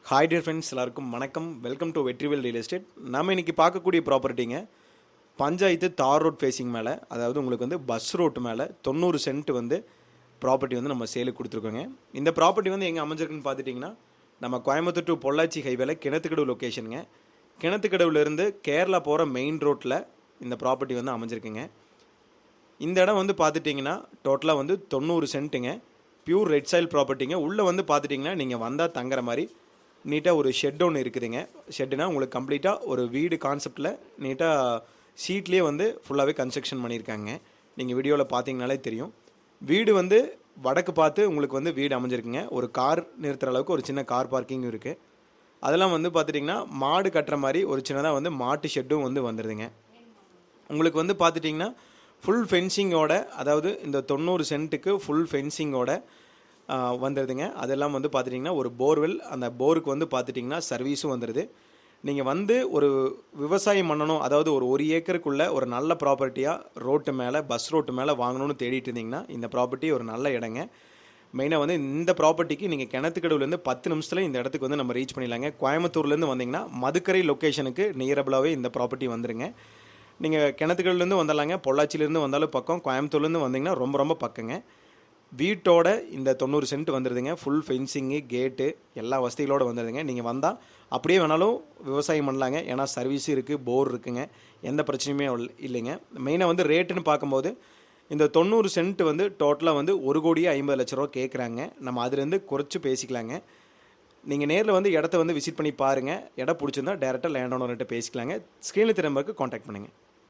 Hi dear friends, எல்லாருக்கும் வணக்கம். Welcome to Vetrivel real estate. நம்ம இன்றைக்கி பார்க்கக்கூடிய ப்ராப்பர்ட்டிங்க பஞ்சாயத்து தார் ரோட் ஃபேஸிங் மேலே, அதாவது உங்களுக்கு வந்து பஸ் ரோட்டு மேலே 90 சென்ட் வந்து ப்ராப்பர்ட்டி வந்து நம்ம சேலுக்கு கொடுத்துருக்கோங்க. இந்த ப்ராப்பர்ட்டி வந்து எங்கே அமைஞ்சிருக்குன்னு பார்த்துட்டிங்கன்னா, நம்ம கோயம்புத்தூர் டு பொள்ளாச்சி ஹைவேல கிணத்துக்கடவு லொக்கேஷனுங்க. கிணத்துக்கடவுலேருந்து கேரளா போகிற மெயின் ரோட்டில் இந்த ப்ராப்பர்ட்டி வந்து அமைஞ்சிருக்குங்க. இந்த இடம் வந்து பார்த்துட்டிங்கன்னா டோட்டலாக வந்து 90 சென்ட்டுங்க. பியூர் ரெட் சாயில் ப்ராப்பர்ட்டிங்க. உள்ளே வந்து பார்த்துட்டிங்கன்னா நீங்கள் வந்தால் தங்குற மாதிரி நீட்டாக ஒரு ஷெட் ஒன்று இருக்குதுங்க. ஷெட்டுனா உங்களுக்கு கம்ப்ளீட்டாக ஒரு வீடு கான்செப்டில் நீட்டாக ஷீட்லேயே வந்து ஃபுல்லாகவே கன்ஸ்ட்ரக்ஷன் பண்ணியிருக்காங்க. நீங்கள் வீடியோவில் பார்த்தீங்கனாலே தெரியும். வீடு வந்து வடக்கு பார்த்து உங்களுக்கு வந்து வீடு அமைஞ்சிருக்குங்க. ஒரு கார் நிறுத்துகிற அளவுக்கு ஒரு சின்ன கார் பார்க்கிங்கும் இருக்குது. அதெல்லாம் வந்து பார்த்துட்டிங்கன்னா மாடு கட்டுற மாதிரி ஒரு சின்னதாக வந்து மாட்டு ஷெட்டும் வந்து வந்துடுதுங்க. உங்களுக்கு வந்து பார்த்துட்டிங்கன்னா ஃபுல் ஃபென்சிங்கோட, அதாவது இந்த 90 சென்ட்டுக்கு ஃபுல் ஃபென்சிங்கோட வந்துடுதுங்க. அதெல்லாம் வந்து பார்த்துட்டிங்கன்னா ஒரு போர்வெல், அந்த போருக்கு வந்து பார்த்துட்டிங்கன்னா சர்வீஸும் வந்துடுது. நீங்கள் வந்து ஒரு விவசாயம் பண்ணணும், அதாவது ஒரு ஏக்கருக்குள்ளே ஒரு நல்ல ப்ராப்பர்ட்டியாக ரோட்டு மேலே பஸ் ரோட்டு மேலே வாங்கணும்னு தேடிட்டு இருந்தீங்கன்னா இந்த ப்ராப்பர்ட்டி ஒரு நல்ல இடங்க. மெயினாக வந்து இந்த ப்ராப்பர்ட்டிக்கு நீங்கள் கிணத்துக்கடவுலேருந்து 10 நிமிஷத்தில் இந்த இடத்துக்கு வந்து நம்ம ரீச் பண்ணிடலாங்க. கோயம்புத்தூர்லேருந்து வந்தீங்கன்னா மதுக்கரை லொக்கேஷனுக்கு நியரபிளாகவே இந்த ப்ராப்பர்ட்டி வந்துடுங்க. நீங்கள் கிணத்துக்கடவுலேருந்து வந்துடலாங்க. பொள்ளாச்சியிலேருந்து வந்தாலும் பக்கம், கோயம்புத்தூர்லேருந்து வந்தீங்கன்னா ரொம்ப ரொம்ப பக்கங்க. வீட்டோட இந்த 90 சென்ட் வந்துடுதுங்க. ஃபுல் ஃபென்சிங்கு, கேட்டு எல்லா வசதிகளோடு வந்துடுதுங்க. நீங்கள் வந்தால் அப்படியே வேணாலும் விவசாயம் பண்ணலாங்க. ஏன்னா சர்வீஸ் இருக்குது, போர் இருக்குங்க, எந்த பிரச்சனையுமே இல்லைங்க. மெயினாக வந்து ரேட்டுன்னு பார்க்கும்போது இந்த 90 சென்ட் வந்து டோட்டலாக வந்து 1,50,00,000 ரூபா கேட்குறாங்க. நம்ம அதுலேருந்து குறைச்சி பேசிக்கலாங்க. நீங்கள் நேரில் வந்து இடத்த வந்து விசிட் பண்ணி பாருங்கள். இடம் பிடிச்சிருந்தா டேரெக்டாக லேண்ட் ஓனர்கிட்ட பேசிக்கலாங்க. ஸ்க்ரீனில் திரும்பக்கு காண்டாக்ட் பண்ணுங்கள்.